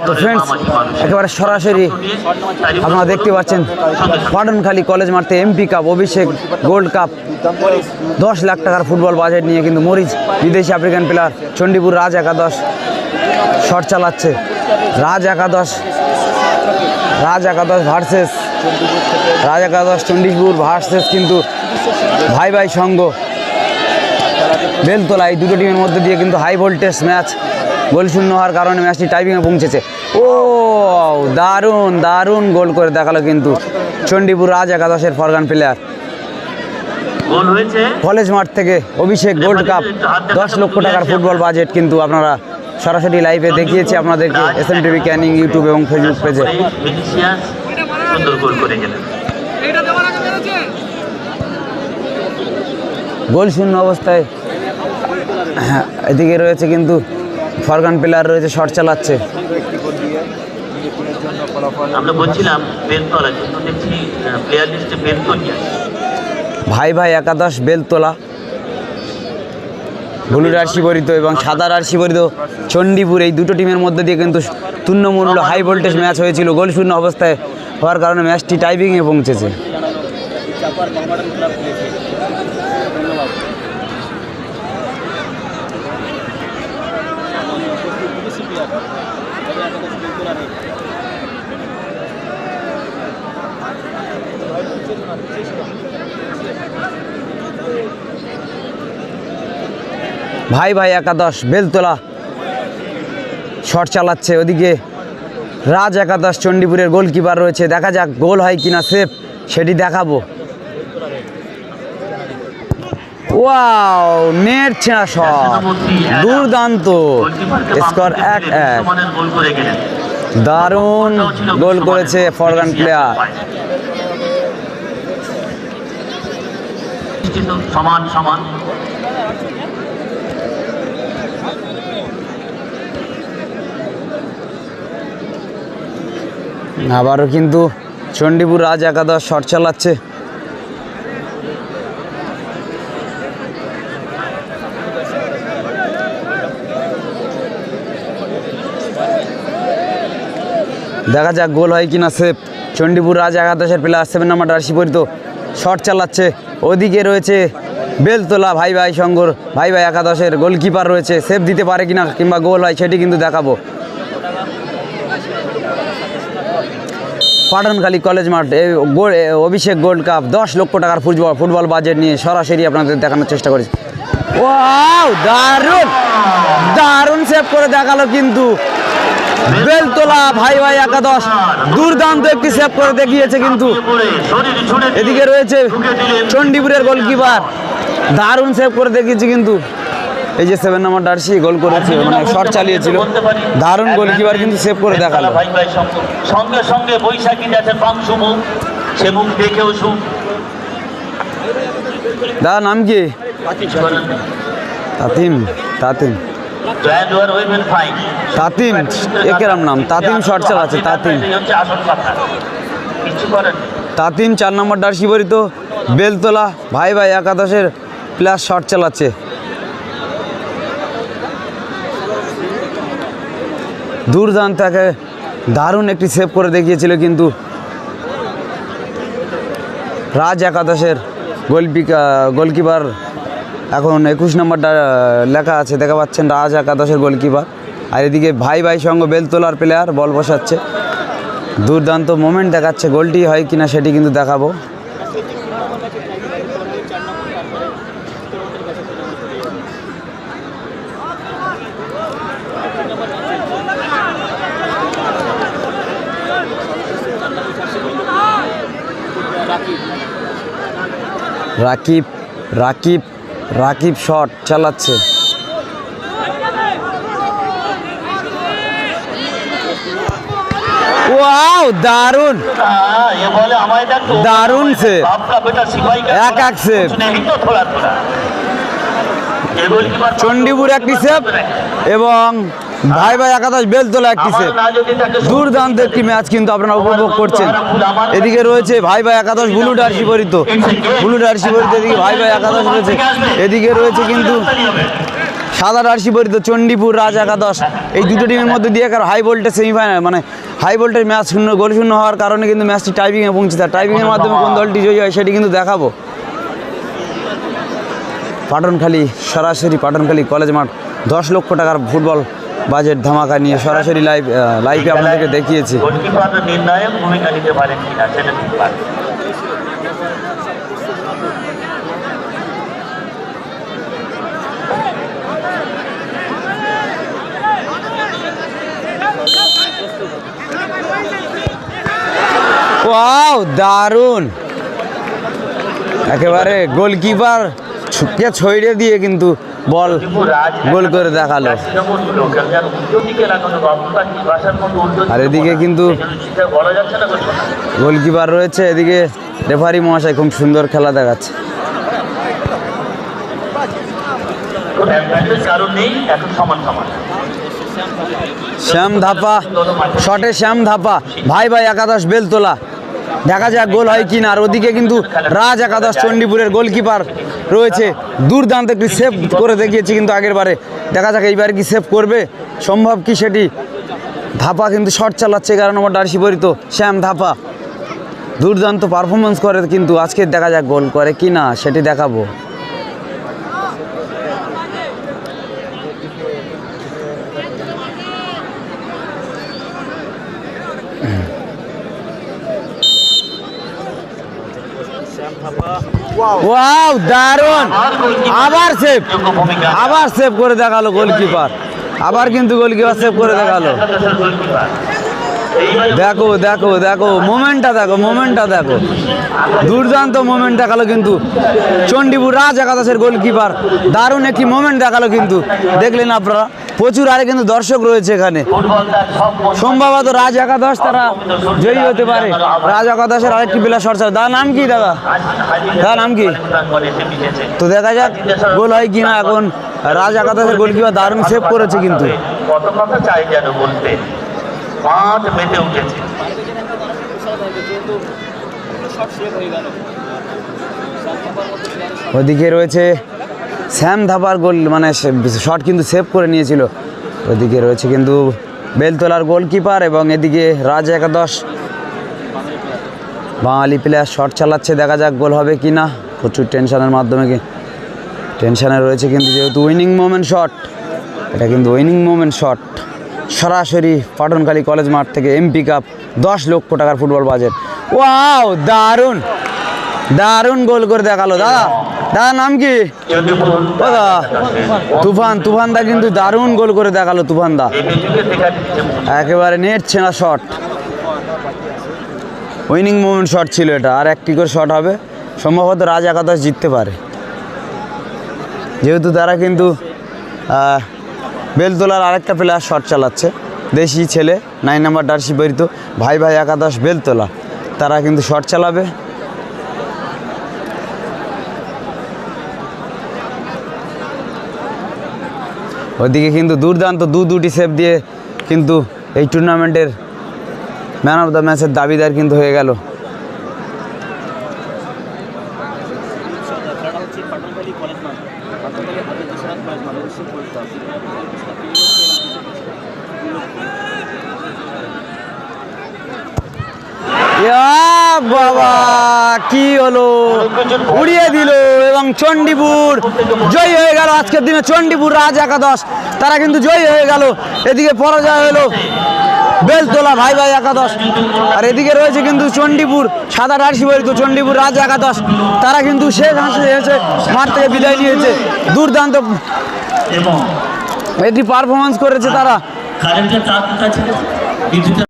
তো ফ্রেন্ডস, একেবারে সরাসরি আপনারা দেখতে পাচ্ছেন পাটনখালী কলেজ মাঠে এমপি কাপ অভিষেক গোল্ড কাপ 10 লাখ টাকার ফুটবল বাজেট নিয়ে কিন্তু মরিচ বিদেশি আফ্রিকান প্লেয়ার চণ্ডীপুর রাজ একাদশ শট চালাচ্ছে। রাজ একাদশ চণ্ডীপুর ভার্সেস কিন্তু ভাই ভাই সঙ্গ বেলতলা। এই দুটো টিমের মধ্যে দিয়ে কিন্তু হাই ভোল্টেজ ম্যাচ, গোল শূন্য হওয়ার কারণে ম্যাচটি টাইপিংয়ে পৌঁছেছে। ও দারুণ গোল করে দেখালো কিন্তু চণ্ডীপুর রাজ একাদশের ফরগান প্লেয়ার। কলেজ মাঠ থেকে অভিষেক গোল্ড কাপ 10 লক্ষ টাকার ফুটবল বাজেট কিন্তু আপনারা সরাসরি লাইভে দেখিয়েছি আপনাদেরকে SMTV ক্যানিং ইউটিউব এবং ফেসবুক পেজে। গোল শূন্য অবস্থায় এদিকে রয়েছে কিন্তু ফরগান প্লেয়ার রয়েছে, শট চালাচ্ছে। আমরা বলছিলাম বেলতলা, কিন্তু দেখছি প্লেয়ার লিস্টে বেলতলিয়া। ভাই ভাই একাদশ বেলতলা, হলুদ আরশি বরিত এবং সাদা আরশি বরিত চণ্ডীপুর, এই দুটো টিমের মধ্যে দিয়ে কিন্তু তুল্যমূল্য হাই ভোল্টেজ ম্যাচ হয়েছিল। গোল শূন্য অবস্থায় হওয়ার কারণে ম্যাচটি টাইপিংয়ে পৌঁছেছে। ভাই ভাই একাদশ বেলতলা শট চালাচ্ছে। ওদিকে রাজ একাদশ চণ্ডীপুরের গোলকিপার রয়েছে, দেখা যাক গোল হয় কিনা, সেভ সেটি দেখাবো। ওয়াও, নেট ছেঁড়া শট, দুর্দান্ত স্কোর 1-1। দারুণ গোল করেছে ফরগান প্লেয়ার। সমান সমান আবারও কিন্তু চণ্ডীপুর রাজ একাদশ শট চালাচ্ছে। দেখা যাক গোল হয় কিনা, সেভ। চণ্ডীপুর রাজ একাদশের প্লেয়ার 7 নম্বর জার্সি পরিত শট চালাচ্ছে। ওদিকে রয়েছে বেলতলা ভাই ভাই সংঘর ভাই ভাই একাদশের গোলকিপার রয়েছে, সেভ দিতে পারে কিনা কিংবা গোল হয় সেটি কিন্তু দেখাবো। পাটনখালী কলেজ মাঠ অভিষেক গোল্ড কাপ 10 লক্ষ টাকার ফুটবল বাজেট নিয়ে সরাসরি আপনাদের দেখানোর চেষ্টা করেছি। ওয়াও, দারুণ সেভ করে দেখালো কিন্তু বেলতলা ভাই ভাই একাদশ, দুর্দান্ত একটি সেভ করে দেখিয়েছে কিন্তু। এদিকে রয়েছে চণ্ডীপুরের গোলকিপার, দারুণ সেভ করে দেখিয়েছে কিন্তু। এই যে 7 নম্বর জার্সি গোল করেছে, মানে শট চালিয়েছিল, দারুণ গোলকিপার কিন্তু সেভ করে দেখালো। সঙ্গে সঙ্গে বৈশাখী যাচ্ছে পাংশুমু, সে মুখ দেখেও শুন। দাদা নাম কি? তাতিম একেরাম নাম, তাতিম শট চালাচ্ছে। তাতিম 4 নম্বর জার্সি পরিত বেলতলা ভাই ভাই একাদশের প্লেয়ার শট চালাচ্ছে। দুর্দান্ত দারুণ একটি সেভ করে দেখিয়েছিল কিন্তু রাজ একাদশের গোলকিপার। এখন 21 নম্বর লেখা আছে, দেখা পাচ্ছেন রাজ একাদশের গোলকিপার। আর এদিকে ভাই ভাই সঙ্গে বেলতলার প্লেয়ার বল বসাচ্ছে, দুর্দান্ত মোমেন্ট দেখাচ্ছে। গোলটি হয় কিনা সেটি কিন্তু দেখাবো। রাকিব শট চালাচ্ছে। ওয়াও, দারুণ সেভ, 1-1 সেভ। চণ্ডীপুর একটি সেভ এবং ভাই ভাই একাদশ বেলতলা একটি সেভ। দুর্দান্ত একটি ম্যাচ কিন্তু আপনারা উপভোগ করছেন। এদিকে রয়েছে ভাই ভাই একাদশ ব্লু জার্সি পরিত, এদিকে ভাই ভাই একাদশ রয়েছে। এদিকে রয়েছে কিন্তু সাদা জার্সি পরিত চণ্ডীপুর রাজ একাদশ, এই দুটো টিমের মধ্যে দিয়ে হাই ভোল্টেজ সেমিফাইনাল, মানে হাই ভোল্টেজ ম্যাচ গোল শূন্য হওয়ার কারণে কিন্তু ম্যাচটি টাইপিংয়ে পৌঁছে যায়। টাইপিংয়ের মাধ্যমে কোন দলটি জয়ী হয় সেটি কিন্তু দেখাবো। পাটনখালী, সরাসরি পাটনখালী কলেজ মাঠ, 10 লক্ষ টাকার ফুটবল বাজেট ধামাকা নিয়ে সরাসরি লাইভে আপনাদেরকে দেখিয়েছি। গোলকিপার নির্ণায়ক ভূমিকা নিতে পারেন কিনা সেটা ঠিক পারেন। ওয়াও, দারুণ! একেবারে গোলকিপার কে ছড়িয়ে দিয়ে কিন্তু বল গোল করে দেখালো। আর এদিকে কিন্তু গোলকিপার রয়েছে, এদিকে রেফারি মহাশয় খুব সুন্দর খেলা দেখাচ্ছে। শ্যাম ধাপা শটে, শ্যাম ধাপা ভাই একাদশ বেলতলা, দেখা যাক গোল হয় কিনা। আর ওদিকে কিন্তু রাজ একাদশ চণ্ডীপুরের গোলকিপার রয়েছে, দুর্দান্ত একটি সেভ করে দেখিয়েছে কিন্তু আগের বারে। দেখা যাক এইবার কি সেভ করবে, সম্ভব কি সেটি। ধাপা কিন্তু শট চালাচ্ছে 11 নম্বর জার্সি পরিত শ্যাম ধাপা, দুর্দান্ত পারফরমেন্স করে কিন্তু আজকে। দেখা যাক গোল করে কি না সেটি দেখাবো। ওয়াও, দারুণ! আবার সেভ করে দেখালো গোলকিপার, আবার কিন্তু গোলকিপার সেভ করে দেখালো। দেখো দেখো দেখো মোমেন্টটা দেখো, দুর্দান্ত মোমেন্ট দেখালো কিন্তু চণ্ডীপুর রাজ একাদশের গোলকিপার, দারুণ একটি মোমেন্ট দেখালো কিন্তু। দেখলেন আপনারা, প্রচুর আরে কিন্তু দর্শক রয়েছে এখানে। সম্ভবত রাজ একাদশ তারা জয়ী হতে পারে। রাজ একাদশের আরেকটি প্লেয়ার শর্ট চাল, তার নাম কি দাদা? তার নাম কি? তো দেখা যাক গোল হয় কিনা। এখন রাজ একাদশের গোলকিপার দারুণ সেভ করেছে কিন্তু। কত কথা চাই যেন বলতে, মাঠ মেতে উঠেছে। ওদিকে রয়েছে শ্যাম ধাপার গোল, মানে শট কিন্তু সেভ করে নিয়েছিল। ওদিকে রয়েছে কিন্তু বেলতলার গোলকিপার, এবং এদিকে রাজ একাদশ বাঙালি প্লেয়ার শট চালাচ্ছে। দেখা যাক গোল হবে কি না। প্রচুর টেনশনের মাধ্যমে টেনশনে রয়েছে কিন্তু, যেহেতু উইনিং মোমেন্ট শট, এটা কিন্তু উইনিং মোমেন্ট শট। সরাসরি পাটনখালী কলেজ মাঠ থেকে এমপি কাপ, 10 লক্ষ টাকার ফুটবল বাজেট। ওয়াও, দারুণ দারুণ গোল করে দেখালো। দাদার নাম কি? দাদা তুফান দা কিন্তু দারুণ গোল করে দেখালো। তুফান দা একেবারে নেট ছেঁড়া শট, উইনিং মোমেন্ট শট ছিল এটা। আর একটি করে শট হবে, সম্ভবত রাজ একাদশ জিততে পারে, যেহেতু তারা কিন্তু বেলতলার আরেকটা প্লেয়ার শট চালাচ্ছে, দেশি ছেলে 9 নম্বর জার্সি পরিত ভাই একাদশ বেলতলা, তারা কিন্তু শট চালাবে। ওদিকে কিন্তু দুর্দান্ত দুটি সেভ দিয়ে কিন্তু এই টুর্নামেন্টের ম্যান অফ দ্য ম্যাচের দাবিদার কিন্তু হয়ে গেল। বাবা, কি হলো, উড়িয়ে দিল, এবং চণ্ডীপুর জয়ী হয়ে গেল। আজকের দিনে চণ্ডীপুর রাজ একাদশ তারা কিন্তু জয়ী হয়ে গেল। এদিকে পরাজয় হলো বেলতলা ভাই একাদশ। আর এদিকে রয়েছে কিন্তু চণ্ডীপুর সাদা জার্সি পরিত চণ্ডীপুর রাজ একাদশ, তারা কিন্তু শেষ হাসি এসে মাঠ থেকে বিদায় নিয়েছে। দুর্দান্ত একটি পারফরমেন্স করেছে তারা।